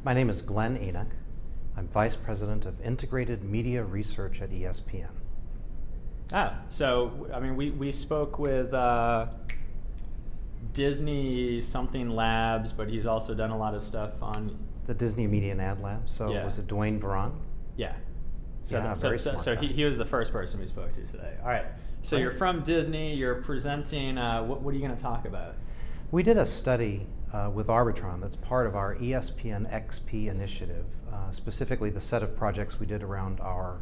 My name is Glenn Enoch. I'm Vice President of Integrated Media Research at ESPN. So I mean, we spoke with Disney something Labs, but he's also done a lot of stuff on The Disney Media and Ad Lab. So Yeah. was it Dwayne Veron? yeah. So He was the first person we spoke to today. All right. So Right. you're from Disney. You're presenting. What are you going to talk about? We did a study with Arbitron that's part of our ESPN XP initiative, specifically the set of projects we did around our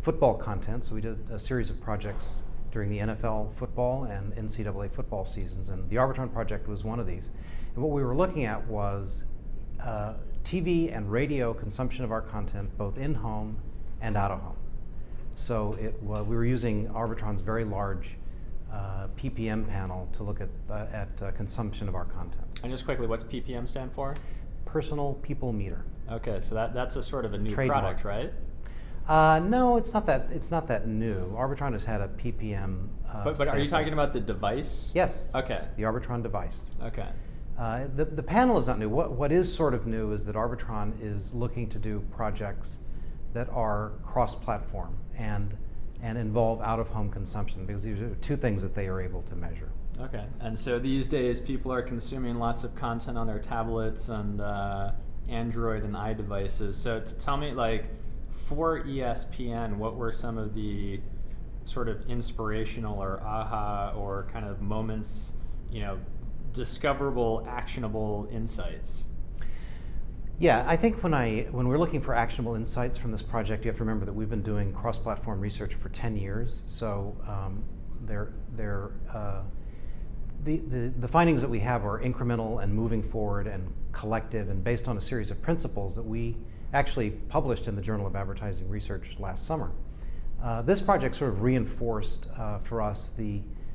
football content. So we did a series of projects during the NFL football and NCAA football seasons, and the Arbitron project was one of these. And what we were looking at was TV and radio consumption of our content, both in-home and out-of-home. So we were using Arbitron's very large PPM panel to look at consumption of our content. And just quickly, what's PPM stand for? Personal People Meter. Okay, so that's a sort of a new Trademark. product, right? No, it's not that new. Arbitron has had a PPM. But are you sample. talking about the device? Yes. Okay. The Arbitron device. Okay. The panel is not new. What is sort of new is that Arbitron is looking to do projects that are cross-platform and involve out-of-home consumption, because these are two things that they are able to measure. Okay, and so these days people are consuming lots of content on their tablets and Android and iDevices. So tell me, like, for ESPN, what were some of the sort of inspirational or aha or kind of moments, discoverable, actionable insights? Yeah, I think when we're looking for actionable insights from this project, you have to remember that we've been doing cross-platform research for 10 years. So the findings that we have are incremental and moving forward and collective and based on a series of principles that we actually published in the Journal of Advertising Research last summer. This project sort of reinforced for us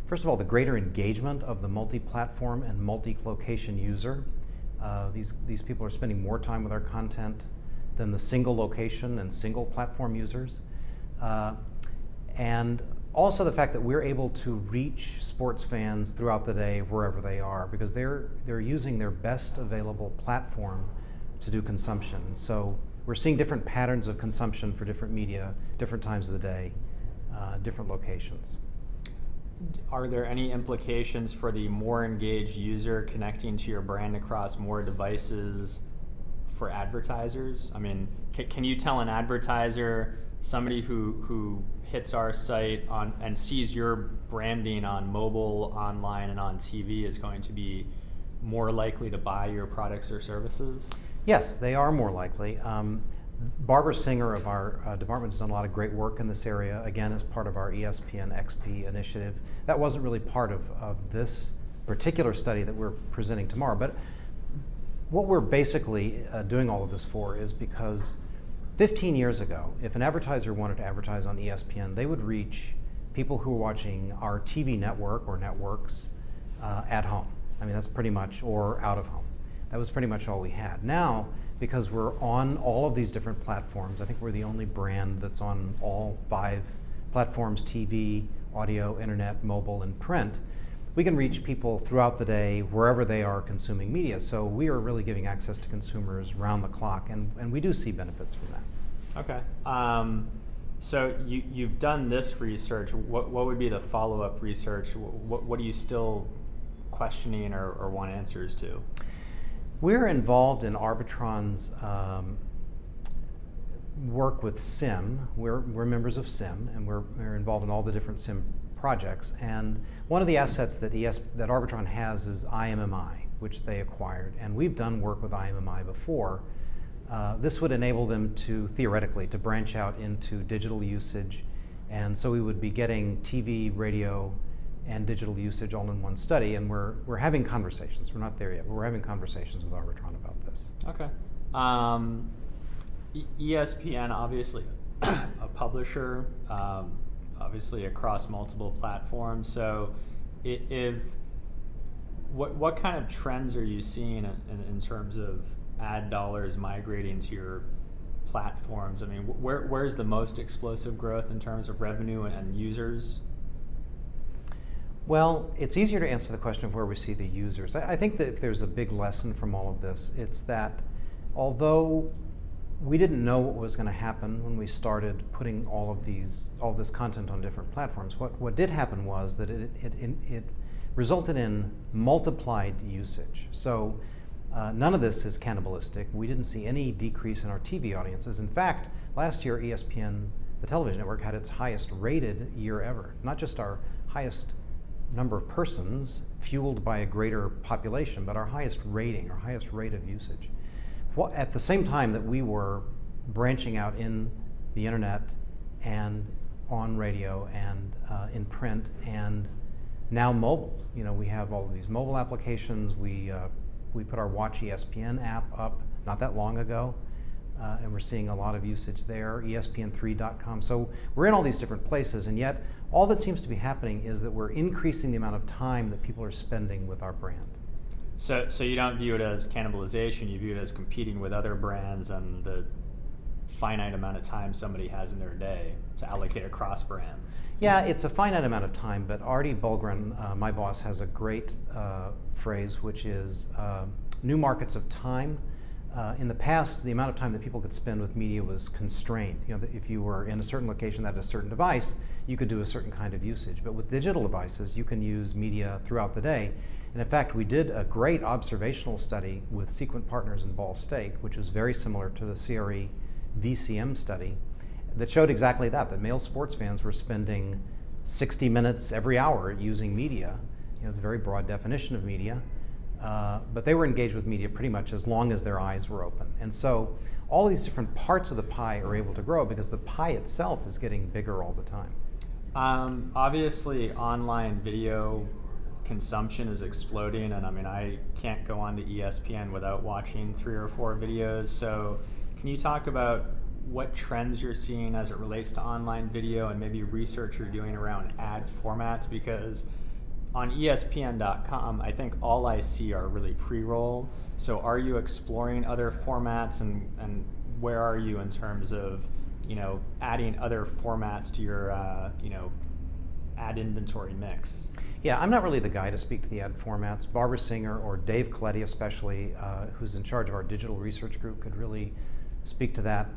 first of all, the greater engagement of the multi-platform and multi-location user. These people are spending more time with our content than the single location and single platform users. And also the fact that we're able to reach sports fans throughout the day wherever they are, because they're using their best available platform to do consumption. So we're seeing different patterns of consumption for different media, different times of the day, different locations. Are there any implications for the more engaged user connecting to your brand across more devices for advertisers? I mean, can you tell an advertiser, somebody who hits our site and sees your branding on mobile, online, and on TV is going to be more likely to buy your products or services? Yes, they are more likely. Barbara Singer of our department has done a lot of great work in this area, again, as part of our ESPN XP initiative. That wasn't really part of this particular study that we're presenting tomorrow, but what we're basically doing all of this for is because 15 years ago, if an advertiser wanted to advertise on ESPN, they would reach people who are watching our TV network or networks at home. I mean, that's pretty much, or out of home. That was pretty much all we had. Now, because we're on all of these different platforms, I think we're the only brand that's on all 5 platforms: TV, audio, internet, mobile, and print. We can reach people throughout the day, wherever they are consuming media. So we are really giving access to consumers round the clock, and we do see benefits from that. Okay. So you've done this research. What would be the follow-up research? What are you still questioning or want answers to? We're involved in Arbitron's work with SIM. We're members of SIM, and we're involved in all the different SIM projects. And one of the assets that Arbitron has is IMMI, which they acquired. And we've done work with IMMI before. This would enable them to, theoretically, to branch out into digital usage. And so we would be getting TV, radio, and digital usage all in one study, and we're having conversations. We're not there yet, but we're having conversations with Arbitron about this. Okay. ESPN, obviously a publisher, obviously across multiple platforms. So what kind of trends are you seeing in terms of ad dollars migrating to your platforms? I mean, where's the most explosive growth in terms of revenue and users? Well, it's easier to answer the question of where we see the users. I think that if there's a big lesson from all of this, it's that although we didn't know what was going to happen when we started putting all this content on different platforms. What did happen was that it resulted in multiplied usage. So none of this is cannibalistic. We didn't see any decrease in our TV audiences. In fact, last year ESPN, the television network, had its highest rated year ever. Not just our highest number of persons fueled by a greater population, but our highest rating, our highest rate of usage. At the same time that we were branching out in the internet and on radio and in print and now mobile. You know, we have all of these mobile applications. We put our Watch ESPN app up not that long ago, and we're seeing a lot of usage there, ESPN3.com. So we're in all these different places, and yet all that seems to be happening is that we're increasing the amount of time that people are spending with our brand. So you don't view it as cannibalization, you view it as competing with other brands and the finite amount of time somebody has in their day to allocate across brands. Yeah, it's a finite amount of time, but Artie Bulgren, my boss, has a great phrase, which is new markets of time. In the past, the amount of time that people could spend with media was constrained. You know, if you were in a certain location that had a certain device, you could do a certain kind of usage. But with digital devices, you can use media throughout the day. And in fact, we did a great observational study with Sequent Partners in Ball State, which was very similar to the CRE VCM study, that showed exactly that male sports fans were spending 60 minutes every hour using media. You know, it's a very broad definition of media. But they were engaged with media pretty much as long as their eyes were open. And so all these different parts of the pie are able to grow because the pie itself is getting bigger all the time. Obviously, online video consumption is exploding, and I mean, I can't go on to ESPN without watching 3 or 4 videos. So can you talk about what trends you're seeing as it relates to online video and maybe research you're doing around ad formats? Because on ESPN.com, I think all I see are really pre-roll. So are you exploring other formats, and where are you in terms of, you know, adding other formats to your, you know, ad inventory mix? Yeah, I'm not really the guy to speak to the ad formats. Barbara Singer or Dave Coletti especially, who's in charge of our digital research group, could really speak to that.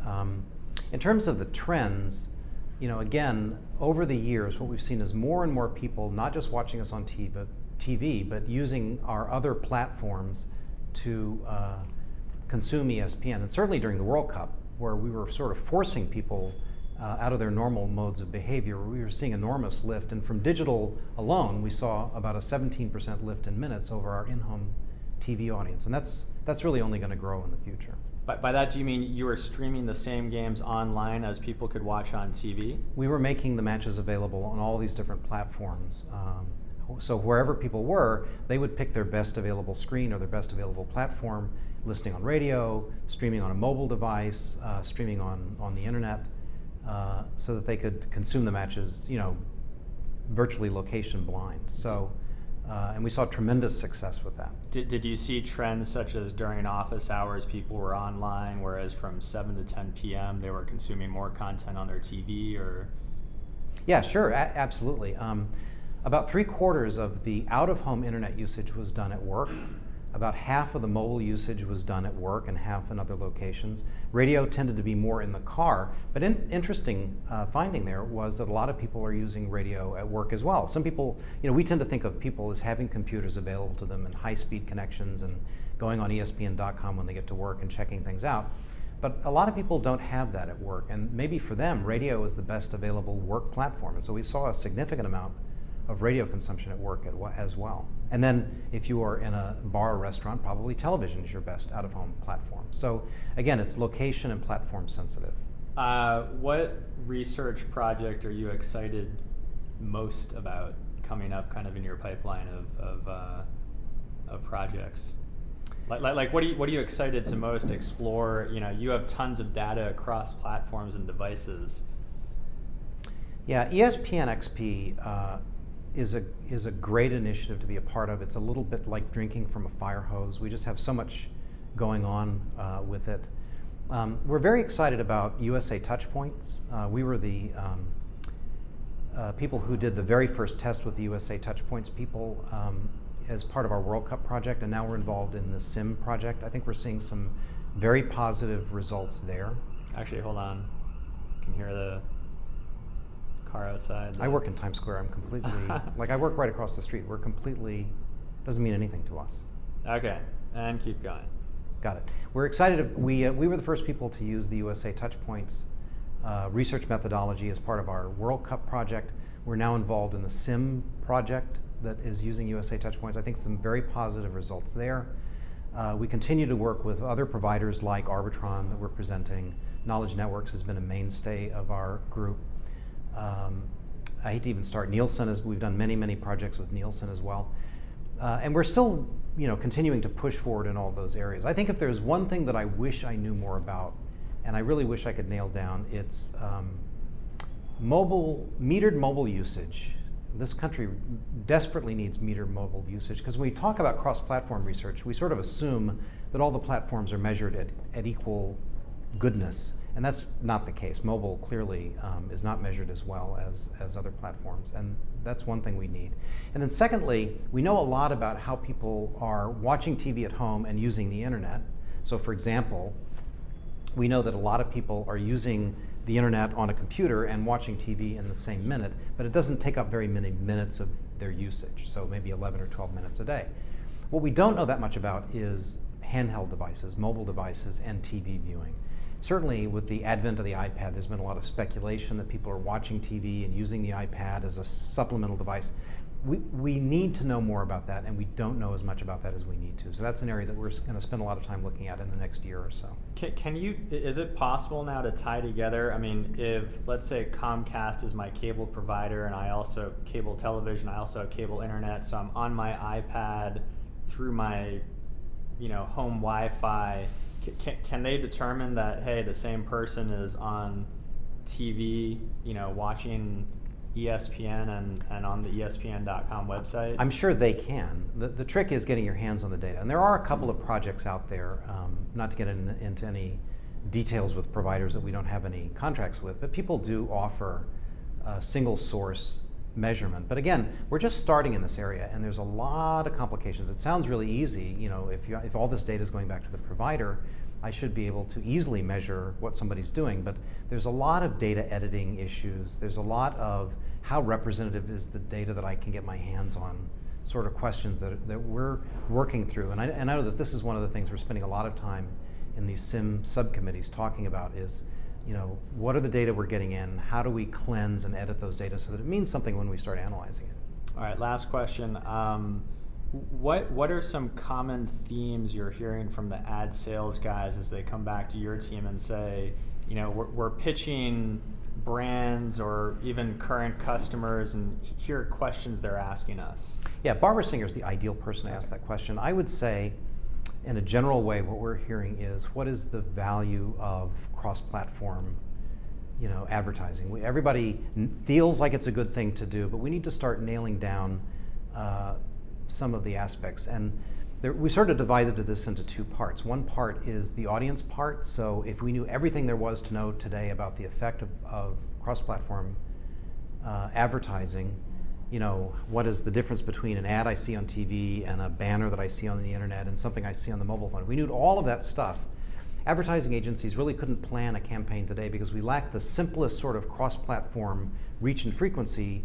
In terms of the trends, you know, again, over the years, what we've seen is more and more people not just watching us on TV, but using our other platforms to consume ESPN. And certainly during the World Cup, where we were sort of forcing people out of their normal modes of behavior, we were seeing enormous lift. And from digital alone, we saw about a 17% lift in minutes over our in-home TV audience. And that's really only going to grow in the future. By that, do you mean you were streaming the same games online as people could watch on TV? We were making the matches available on all these different platforms. So wherever people were, they would pick their best available screen or their best available platform, listening on radio, streaming on a mobile device, streaming on the internet, so that they could consume the matches, you know, virtually location blind. So. And we saw tremendous success with that. Did you see trends such as during office hours people were online, whereas from 7 to 10 p.m. they were consuming more content on their TV? Or? Yeah, sure, absolutely. About 3/4 of the out-of-home internet usage was done at work. About half of the mobile usage was done at work and half in other locations. Radio tended to be more in the car, but interesting finding there was that a lot of people are using radio at work as well. Some people, you know, we tend to think of people as having computers available to them and high-speed connections and going on ESPN.com when they get to work and checking things out. But a lot of people don't have that at work, and maybe for them, radio is the best available work platform. And so we saw a significant amount of radio consumption at work as well. And then if you are in a bar or restaurant, probably television is your best out-of-home platform. So again, it's location and platform sensitive. What research project are you excited most about coming up kind of in your pipeline of projects? Like what are you excited to most explore? You know, you have tons of data across platforms and devices. Yeah, ESPN XP is a great initiative to be a part of. It's a little bit like drinking from a fire hose. We just have so much going on with it. We're very excited about USA Touchpoints. We were the people who did the very first test with the USA Touchpoints people as part of our World Cup project, and now we're involved in the SIM project. I think we're seeing some Very positive results there. Actually, hold on. I can hear the car outside. I work in Times Square. I'm completely, like I work right across the street. We're completely, doesn't mean anything to us. Okay, and keep going. Got it. We're excited. We were the first people to use the USA Touchpoints research methodology as part of our World Cup project. We're now involved in the SIM project that is using USA Touchpoints. I think some very positive results there. We continue to work with other providers like Arbitron that we're presenting. Knowledge Networks has been a mainstay of our group. I hate to even start. Nielsen, we've done many projects with Nielsen as well. And we're still continuing to push forward in all those areas. I think if there's one thing that I wish I knew more about, and I really wish I could nail down, it's metered mobile usage. This country desperately needs metered mobile usage, because when we talk about cross-platform research, we sort of assume that all the platforms are measured at equal goodness, and that's not the case. Mobile clearly is not measured as well as other platforms, and that's one thing we need. And then secondly, we know a lot about how people are watching TV at home and using the internet. So for example, we know that a lot of people are using the internet on a computer and watching TV in the same minute, but it doesn't take up very many minutes of their usage, so maybe 11 or 12 minutes a day. What we don't know that much about is handheld devices, mobile devices, and TV viewing. Certainly with the advent of the iPad, there's been a lot of speculation that people are watching TV and using the iPad as a supplemental device. We need to know more about that, and we don't know as much about that as we need to. So that's an area that we're going to spend a lot of time looking at in the next year or so. Is it possible now to tie together, I mean, if let's say Comcast is my cable provider and I also cable television, I also have cable internet, so I'm on my iPad through my home Wi-Fi, can they determine that, hey, the same person is on TV, watching ESPN and on the ESPN.com website? I'm sure they can. The trick is getting your hands on the data. And there are a couple of projects out there, not to get into any details with providers that we don't have any contracts with, but people do offer single source measurement. But again, we're just starting in this area, and there's a lot of complications. It sounds really easy, if all this data is going back to the provider, I should be able to easily measure what somebody's doing, but there's a lot of data editing issues. There's a lot of how representative is the data that I can get my hands on, sort of questions that we're working through. And I know that this is one of the things we're spending a lot of time in these SIM subcommittees talking about is, what are the data we're getting in? How do we cleanse and edit those data so that it means something when we start analyzing it? All right, last question. What are some common themes you're hearing from the ad sales guys as they come back to your team and say, we're pitching brands or even current customers, and here are questions they're asking us? Yeah, Barbara Singer is the ideal person to ask that question. I would say, in a general way, what we're hearing is, what is the value of cross-platform advertising? Everybody feels like it's a good thing to do, but we need to start nailing down some of the aspects. And we sort of divided this into two parts. One part is the audience part. So if we knew everything there was to know today about the effect of cross-platform advertising, what is the difference between an ad I see on TV and a banner that I see on the internet and something I see on the mobile phone. If we knew all of that stuff, advertising agencies really couldn't plan a campaign today because we lack the simplest sort of cross-platform reach and frequency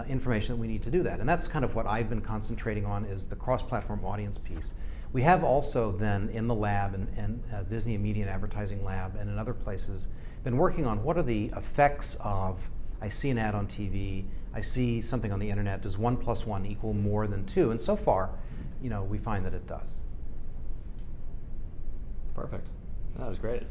information that we need to do that. And that's kind of what I've been concentrating on, is the cross-platform audience piece. We have also then in the lab and Disney Media and Advertising Lab and in other places been working on what are the effects of, I see an ad on TV, I see something on the internet, does 1 + 1 equal more than 2? And so far, we find that it does. Perfect. That was great.